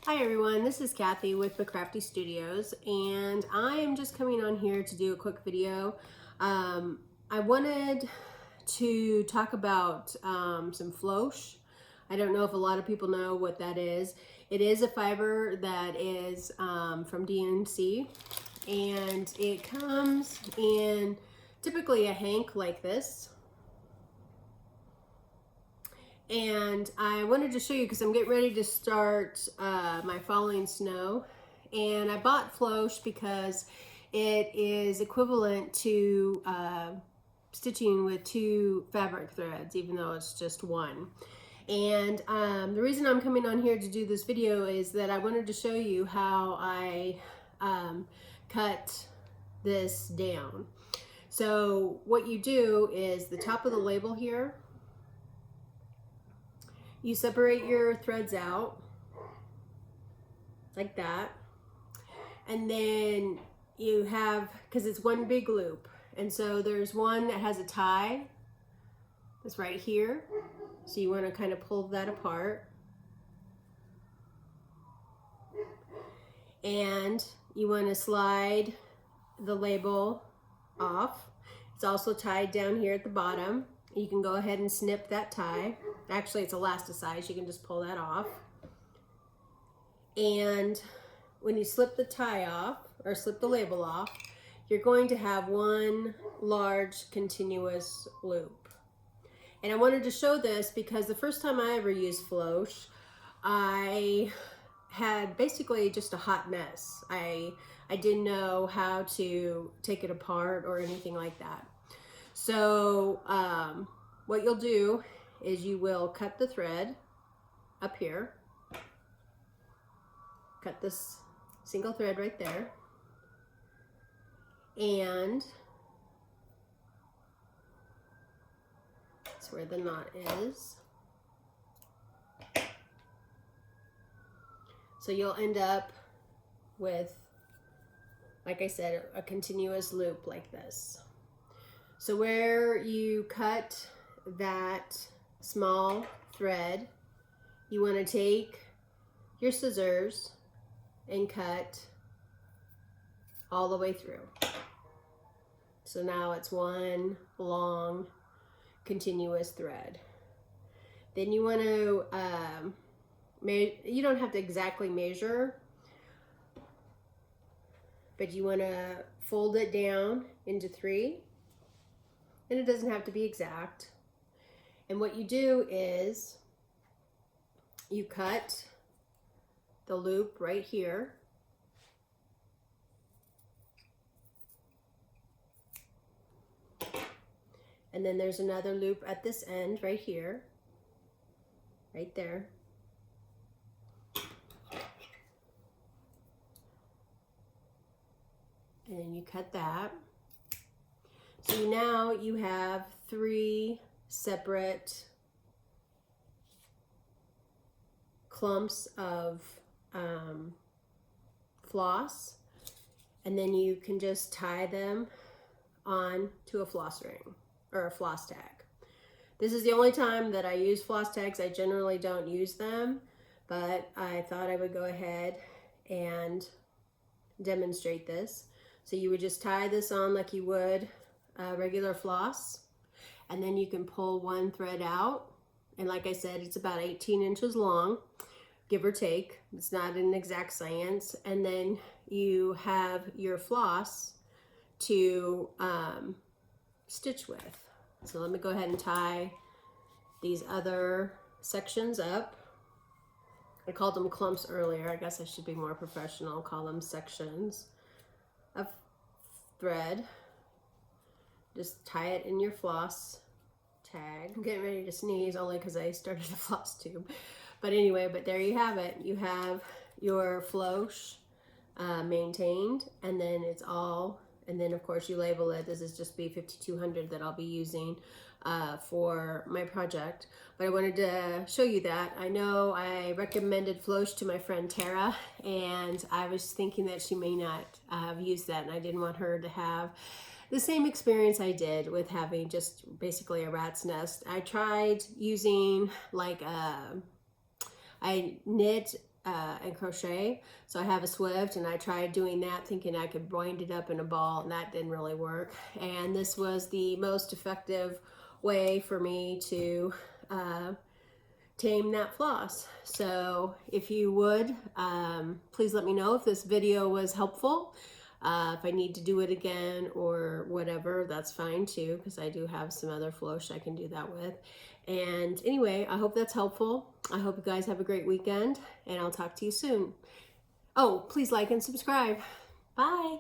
Hi everyone, this is Kathy with the Crafty Studios, and I am just coming on here to do a quick video. I wanted to talk about some floche. I don't know if a lot of people know what that is. It is a fiber that is from DNC, and it comes in typically a hank like this. And I wanted to show you because I'm getting ready to start my falling snow, and I bought floche because it is equivalent to stitching with 2 fabric threads, even though it's just 1. And the reason I'm coming on here to do this video is that I wanted to show you how I cut this down. So what you do is the top of the label here, you separate your threads out like that, and then you have, because it's one big loop, and so there's one that has a tie that's right here, so you want to kind of pull that apart, and you want to slide the label off. It's also tied down here at the bottom. You can go ahead and snip that tie. Actually, it's elasticized. You can just pull that off. And when you slip the tie off, or slip the label off, you're going to have one large continuous loop. And I wanted to show this because the first time I ever used floche, I had basically just a hot mess. I didn't know how to take it apart or anything like that. So what you'll do is you will cut the thread up here, cut this single thread right there, and that's where the knot is. So you'll end up with, like I said, a continuous loop like this. So where you cut that small thread, you want to take your scissors and cut all the way through. So now it's one long continuous thread. Then you want to, you don't have to exactly measure, but you want to fold it down into 3. And it doesn't have to be exact. And what you do is you cut the loop right here. And then there's another loop at this end right here, right there. And then you cut that. So now you have 3 separate clumps of floss, and then you can just tie them on to a floss ring or a floss tag. This is the only time that I use floss tags. I generally don't use them, but I thought I would go ahead and demonstrate this. So you would just tie this on like you would regular floss, and then you can pull one thread out, and like I said, it's about 18 inches long, give or take. It's not an exact science. And then you have your floss to stitch with. So let me go ahead and tie these other sections up. I called them clumps earlier. I guess I should be more professional, call them sections of thread. Just tie it in your floss tag. I'm getting ready to sneeze only because I started the floss tube. But anyway, but there you have it. You have your floche maintained, and then it's all, and then of course you label it. This is just B5200 that I'll be using for my project. But I wanted to show you that. I know I recommended floche to my friend Tara, and I was thinking that she may not have used that, and I didn't want her to have the same experience I did with having just basically a rat's nest. I tried using like I knit and crochet. So I have a Swift, and I tried doing that thinking I could wind it up in a ball, and that didn't really work. And this was the most effective way for me to tame that floss. So if you would, please let me know if this video was helpful. If I need to do it again or whatever, that's fine too, because I do have some other floche I can do that with. And anyway, I hope that's helpful. I hope you guys have a great weekend, and I'll talk to you soon. Oh, please like and subscribe. Bye.